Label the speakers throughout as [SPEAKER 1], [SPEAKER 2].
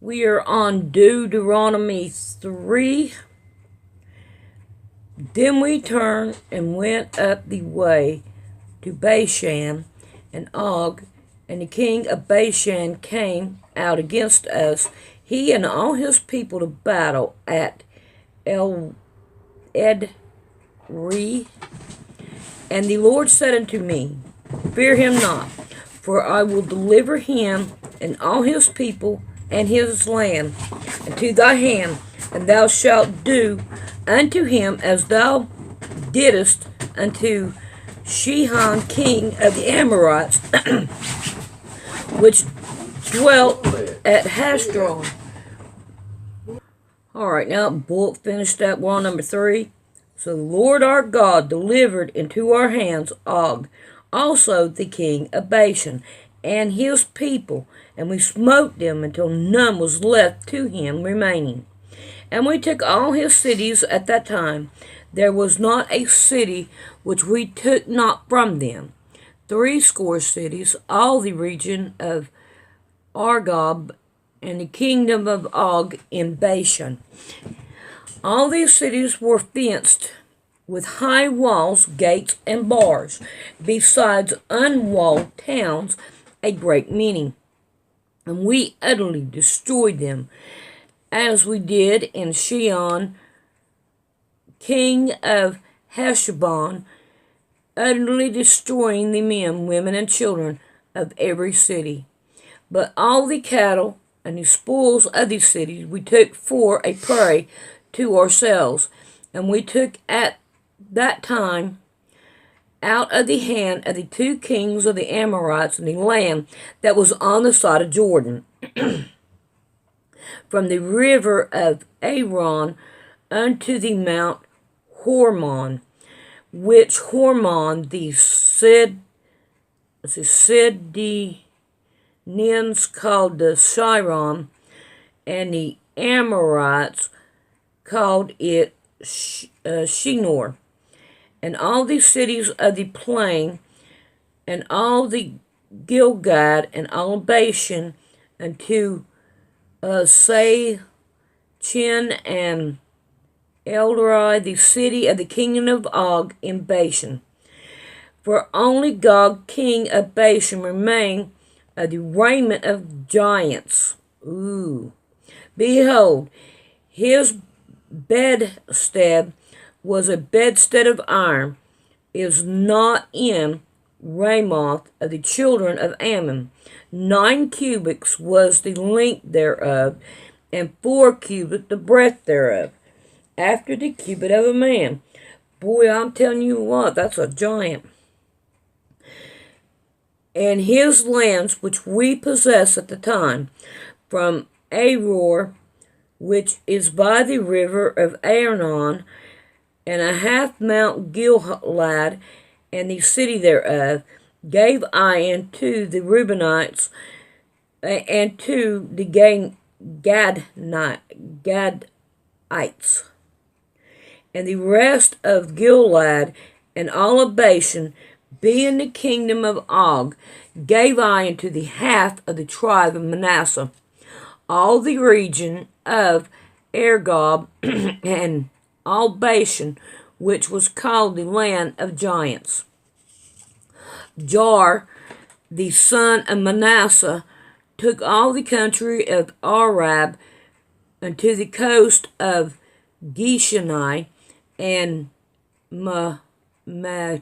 [SPEAKER 1] We are on Deuteronomy 3. Then we turned and went up the way to Bashan, and Og, and the king of Bashan came out against us, he and all his people, to battle at El Edrei. And the Lord said unto me, Fear him not, for I will deliver him and all his people and his land into thy hand, and thou shalt do unto him as thou didst unto Sihon king of the Amorites, which dwelt at Hashron. Alright, now bullet finished that one, number 3. So the Lord our God delivered into our hands Og, also the king of Bashan, and his people, and we smote them until none was left to him remaining. And we took all his cities at that time. There was not a city which we took not from them. 80 cities, all the region of Argob, and the kingdom of Og in Bashan. All these cities were fenced with high walls, gates, and bars, besides unwalled towns, a great many. And we utterly destroyed them, as we did in Sihon, king of Heshbon, utterly destroying the men, women, and children of every city. But all the cattle and the spoils of these cities we took for a prey to ourselves, and we took at that time out of the hand of the 2 kings of the Amorites in the land that was on the side of Jordan, from the river of Aaron unto the Mount Hormon, which Hormon the Sidonians called the Shiram, and the Amorites called it Shinnor. And all the cities of the plain, and all the Gilgad, and all Bashan, unto Say, Chin, and Eldrai, the city of the kingdom of Og in Bashan. For only Gog, king of Bashan, remained of the raiment of giants. Behold, his bedstead was a bedstead of iron, is not in Ramoth of the children of Ammon. 9 cubits was the length thereof, and 4 cubits the breadth thereof, after the cubit of a man. Boy, I'm telling you what, that's a giant. And his lands which we possess at the time, from Aror, which is by the river of Arnon, and a half Mount Gilead, and the city thereof, gave I unto the Reubenites, and to the Gadites. And the rest of Gilead, and all of Bashan, being the kingdom of Og, gave I unto the half of the tribe of Manasseh. All the region of Argob, and all Bashan, which was called the land of giants. Jar, the son of Manasseh, took all the country of Arab unto the coast of Gishani, and Machini,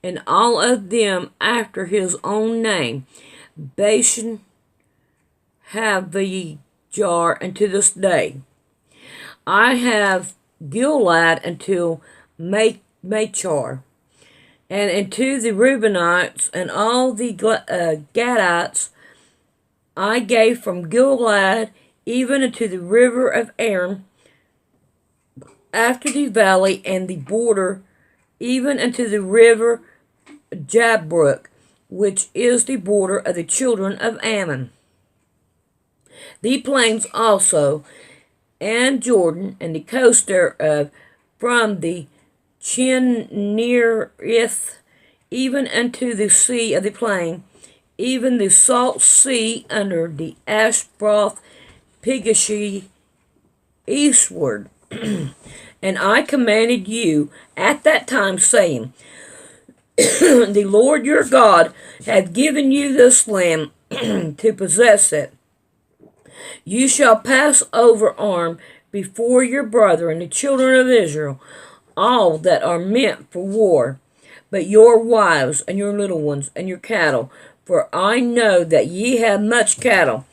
[SPEAKER 1] and all of them after his own name. Bashan have the Jar unto this day. I have Gilead until Machar, and unto the Reubenites and all the Gadites I gave from Gilead even unto the river of Aram, after the valley and the border, even unto the river Jabbok, which is the border of the children of Ammon. The plains also, and Jordan, and the coast thereof, from the Chinnereth even unto the sea of the plain, even the salt sea under the Ashbroth Pigashi eastward. And I commanded you at that time, saying, the Lord your God hath given you this land to possess it. You shall pass over armed before your brethren, the children of Israel, all that are meant for war, but your wives and your little ones and your cattle, for I know that ye have much cattle,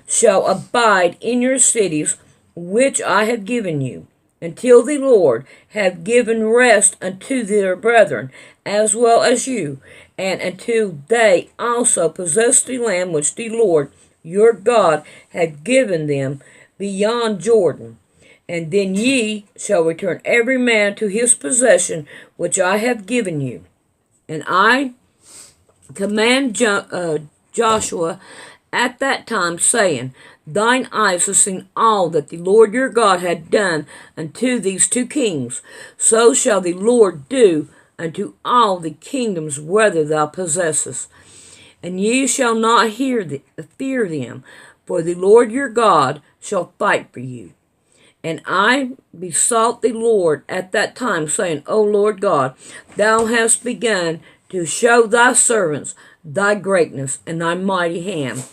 [SPEAKER 1] shall abide in your cities which I have given you, until the Lord have given rest unto their brethren, as well as you, and until they also possess the land which the Lord your God hath given them beyond Jordan. And then ye shall return every man to his possession which I have given you. And I command Joshua at that time, saying, thine eyes have seen all that the Lord your God had done unto these two kings. So shall the Lord do unto all the kingdoms whether thou possessest. And ye shall not fear them, for the Lord your God shall fight for you. And I besought the Lord at that time, saying, O Lord God, thou hast begun to show thy servants thy greatness and thy mighty hand.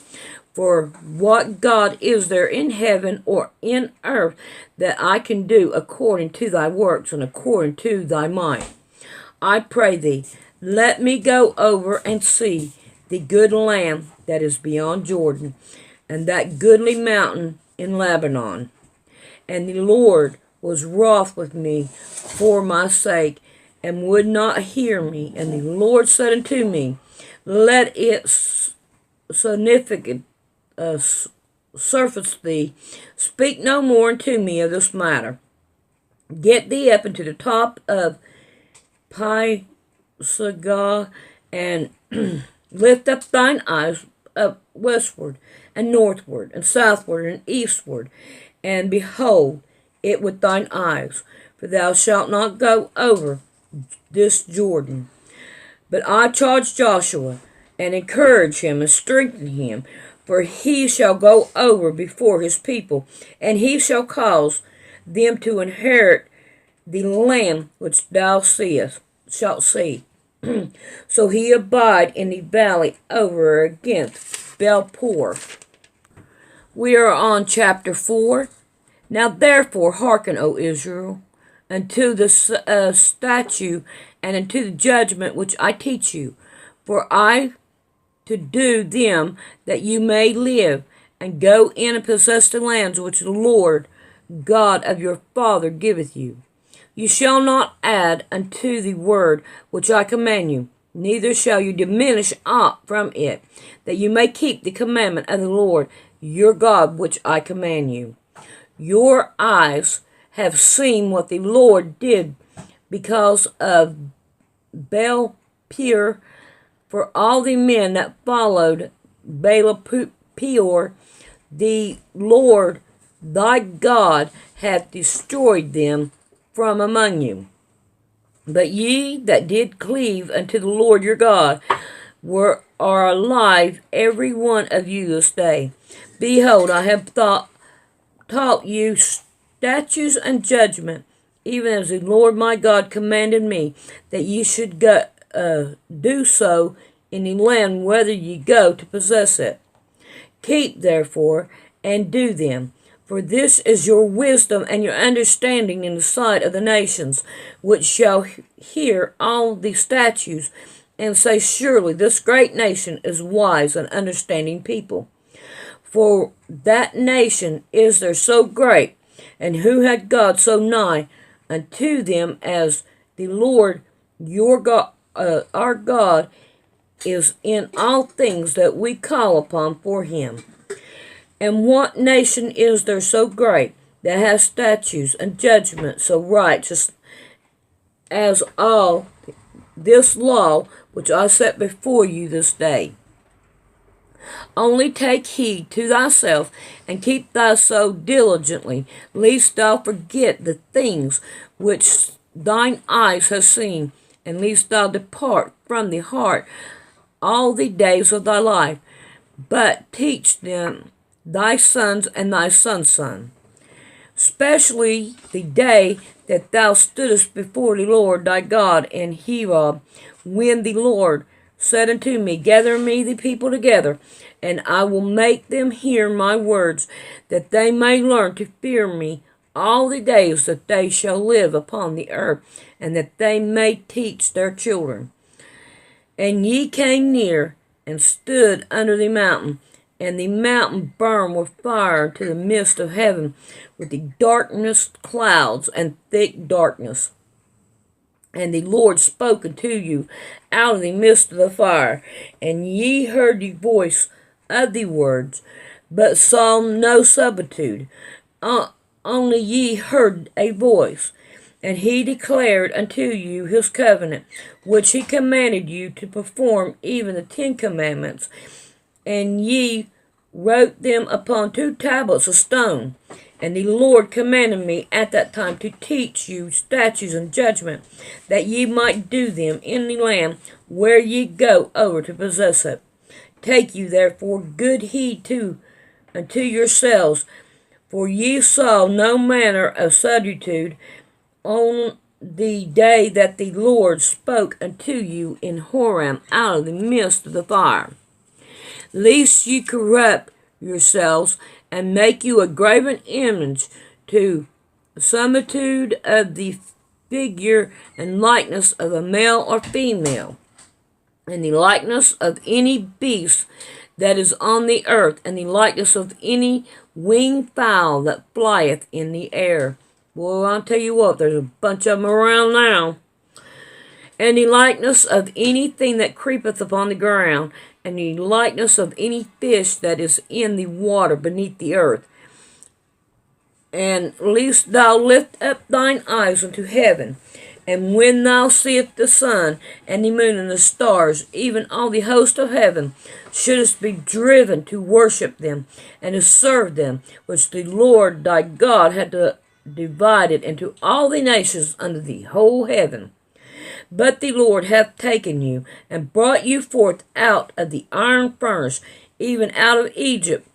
[SPEAKER 1] For what God is there in heaven or in earth that I can do according to thy works and according to thy might? I pray thee, let me go over and see the good land that is beyond Jordan, and that goodly mountain in Lebanon. And the Lord was wroth with me for my sake, and would not hear me. And the Lord said unto me, let it significant surface thee, speak no more unto me of this matter. Get thee up into the top of Pisgah, and lift up thine eyes up westward, and northward, and southward, and eastward, and behold it with thine eyes, for thou shalt not go over this Jordan. But I charge Joshua, and encourage him, and strengthen him, for he shall go over before his people, and he shall cause them to inherit the land which thou shalt see. So he abide in the valley over against Belpoor. We are on chapter 4. Now therefore hearken, O Israel, unto the statute and unto the judgment which I teach you, for I to do them that you may live, and go in and possess the lands which the Lord God of your father giveth you. You shall not add unto the word which I command you, neither shall you diminish aught from it, that you may keep the commandment of the Lord your God which I command you. Your eyes have seen what the Lord did because of Baal-peor, for all the men that followed Baal-peor, the Lord thy God hath destroyed them from among you. But ye that did cleave unto the Lord your God are alive, every one of you this day. Behold, I have taught you statutes and judgment, even as the Lord my God commanded me, that ye should do so in the land whither ye go to possess it. Keep therefore and do them, for this is your wisdom and your understanding in the sight of the nations, which shall hear all the statutes, and say, surely this great nation is wise and understanding people. For that nation is there so great, and who had God so nigh unto them as the Lord your God, our God, is in all things that we call upon for him. And what nation is there so great, that has statutes and judgment so righteous as all this law which I set before you this day? Only take heed to thyself, and keep thy soul diligently, lest thou forget the things which thine eyes have seen, and lest thou depart from the heart all the days of thy life, but teach them thy sons and thy son's son, especially the day that thou stoodest before the Lord thy God in Horeb, when the Lord said unto me, Gather me the people together, and I will make them hear my words, that they may learn to fear me all the days that they shall live upon the earth, and that they may teach their children. And ye came near, and stood under the mountain, and the mountain burned with fire to the midst of heaven, with the darkness clouds and thick darkness. And the Lord spoke unto you out of the midst of the fire, and ye heard the voice of the words, but saw no similitude. Only ye heard a voice. And he declared unto you his covenant, which he commanded you to perform, even the 10 commandments. And ye wrote them upon 2 tablets of stone. And the Lord commanded me at that time to teach you statutes and judgment, that ye might do them in the land where ye go over to possess it. Take you therefore good heed unto yourselves, for ye saw no manner of similitude on the day that the Lord spoke unto you in Horeb out of the midst of the fire, lest ye corrupt yourselves, and make you a graven image to similitude of the figure and likeness of a male or female, and the likeness of any beast that is on the earth, and the likeness of any winged fowl that flieth in the air. Well, I'll tell you what, there's a bunch of them around now. And the likeness of anything that creepeth upon the ground, and the likeness of any fish that is in the water beneath the earth. And lest thou lift up thine eyes unto heaven, and when thou seest the sun, and the moon, and the stars, even all the host of heaven, shouldest be driven to worship them, and to serve them, which the Lord thy God had divided into all the nations under the whole heaven. But the Lord hath taken you, and brought you forth out of the iron furnace, even out of Egypt,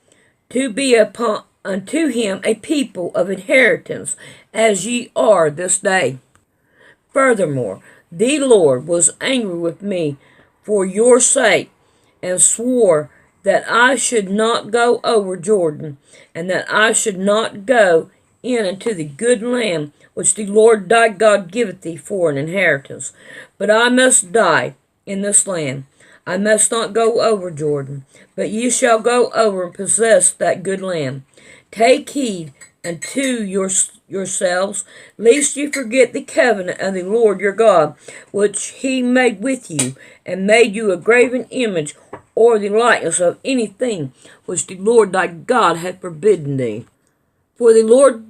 [SPEAKER 1] to be unto him a people of inheritance, as ye are this day. Furthermore, the Lord was angry with me for your sake, and swore that I should not go over Jordan, and that I should not go in unto the good land which the Lord thy God giveth thee for an inheritance. But I must die in this land. I must not go over Jordan, but ye shall go over and possess that good land. Take heed unto yourselves, lest you forget the covenant of the Lord your God, which he made with you, and made you a graven image, or the likeness of anything which the Lord thy God hath forbidden thee. For the Lord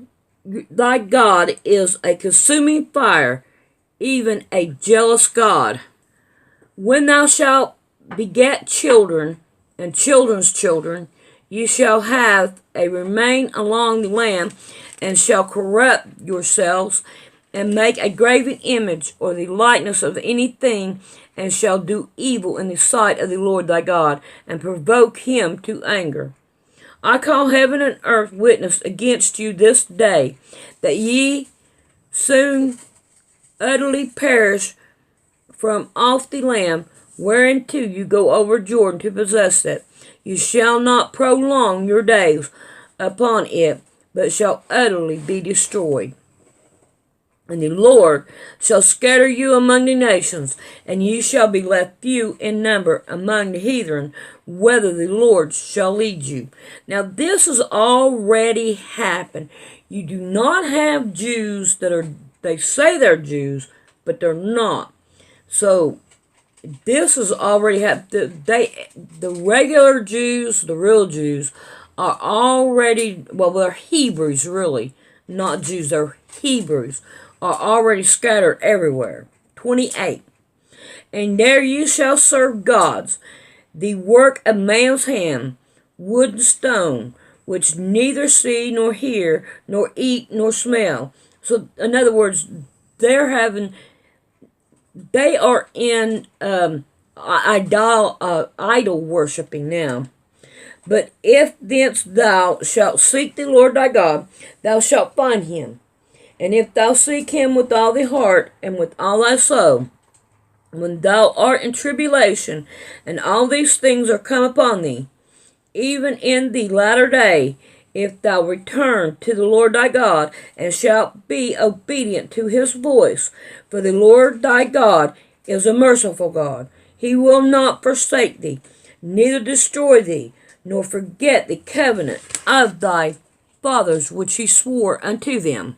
[SPEAKER 1] thy God is a consuming fire, even a jealous God. When thou shalt beget children and children's children, ye shall have a remain along the land, and shall corrupt yourselves, and make a graven image, or the likeness of anything, and shall do evil in the sight of the Lord thy God, and provoke him to anger. I call heaven and earth witness against you this day, that ye soon utterly perish from off the land whereinto you go over Jordan to possess it. You shall not prolong your days upon it, but shall utterly be destroyed. And the Lord shall scatter you among the nations, and ye shall be left few in number among the heathen, whither the Lord shall lead you. Now this has already happened. You do not have Jews they say they're Jews, but they're not. So this has already happened. The regular Jews, the real Jews, are already, well, they're Hebrews really, not Jews, they're Hebrews, are already scattered everywhere. 28. And there you shall serve gods, the work of man's hand, wood and stone, which neither see nor hear, nor eat nor smell. So, in other words, they are in idol worshipping now. But if thence thou shalt seek the Lord thy God, thou shalt find him. And if thou seek him with all thy heart and with all thy soul, when thou art in tribulation, and all these things are come upon thee, even in the latter day, if thou return to the Lord thy God, and shalt be obedient to his voice, for the Lord thy God is a merciful God. He will not forsake thee, neither destroy thee, nor forget the covenant of thy fathers which he swore unto them.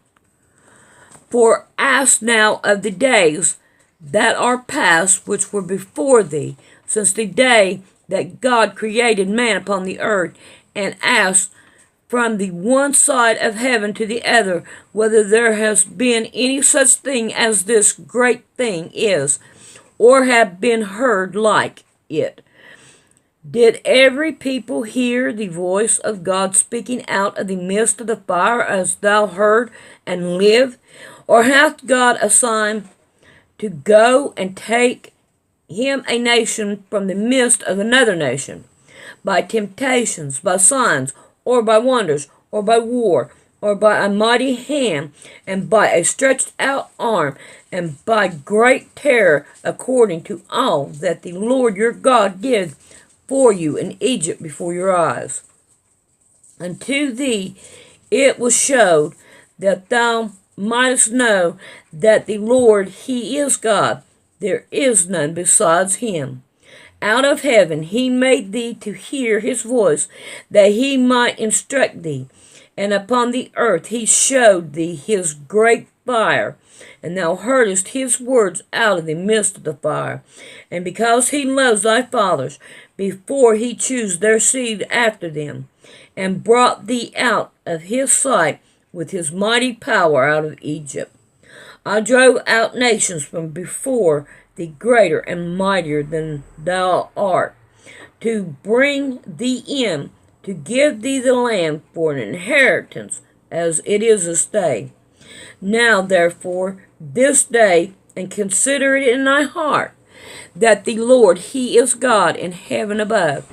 [SPEAKER 1] For ask now of the days that are past, which were before thee, since the day that God created man upon the earth, and ask from the one side of heaven to the other, whether there has been any such thing as this great thing is, or have been heard like it. Did every people hear the voice of God speaking out of the midst of the fire as thou heard, and live? Or hath God a sign to go and take him a nation from the midst of another nation, by temptations, by signs, or by wonders, or by war, or by a mighty hand, and by a stretched out arm, and by great terror, according to all that the Lord your God did for you in Egypt before your eyes? Unto thee it was showed that thou mightest know that the Lord, he is God, there is none besides him. Out of heaven he made thee to hear his voice, that he might instruct thee. And upon the earth he showed thee his great fire, and thou heardest his words out of the midst of the fire. And because he loves thy fathers, before he chose their seed after them, and brought thee out of his sight with his mighty power out of Egypt. I drove out nations from before thee, greater and mightier than thou art, to bring thee in, to give thee the land for an inheritance, as it is this day. Now therefore this day, and consider it in thy heart, that the Lord, he is God in heaven above,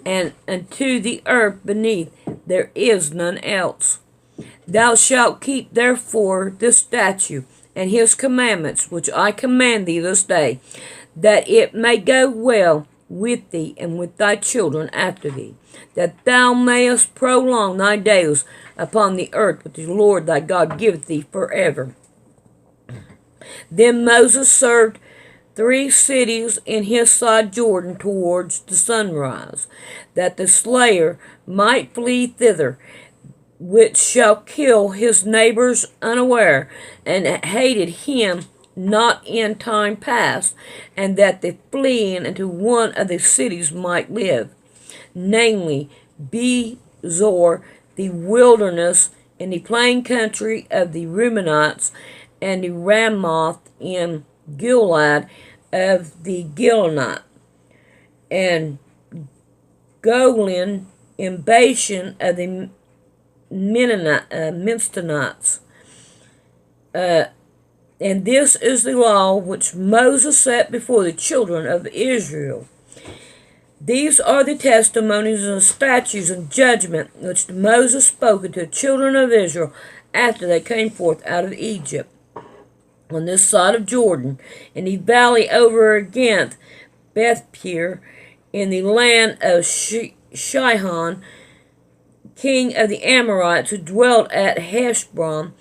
[SPEAKER 1] and unto the earth beneath there is none else. Thou shalt keep therefore this statute and his commandments, which I command thee this day, that it may go well with thee and with thy children after thee, that thou mayest prolong thy days upon the earth which the Lord thy God giveth thee forever. Then Moses served 3 cities in his side Jordan towards the sunrise, that the slayer might flee thither, which shall kill his neighbors unaware, and hated him not in time past, and that the fleeing into one of the cities might live, namely Bezor, the wilderness in the plain country of the Reubenites, and the Ramoth in Gilead of the Gileadite, and Golan in Bashan of the Mennonites. And this is the law which Moses set before the children of Israel. These are the testimonies and statutes and judgment which Moses spoke unto the children of Israel after they came forth out of Egypt, on this side of Jordan, in the valley over against Bethpeor, in the land of Shihon, king of the Amorites, who dwelt at Heshbon,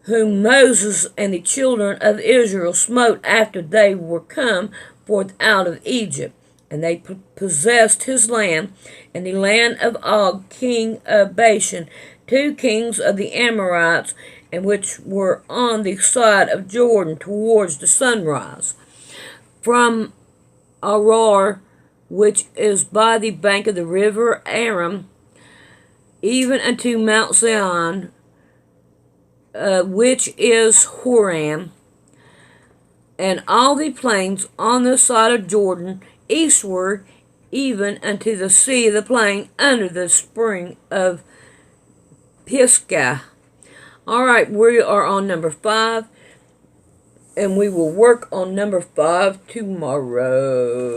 [SPEAKER 1] whom Moses and the children of Israel smote after they were come forth out of Egypt. And they possessed his land, and the land of Og, king of Bashan, 2 kings of the Amorites, and which were on the side of Jordan towards the sunrise, from Arar, which is by the bank of the river Aram, even unto Mount Zion, which is Horam, and all the plains on the side of Jordan eastward, even unto the sea of the plain under the spring of Pisgah. All right, we are on number 5. and we will work on number 5 tomorrow.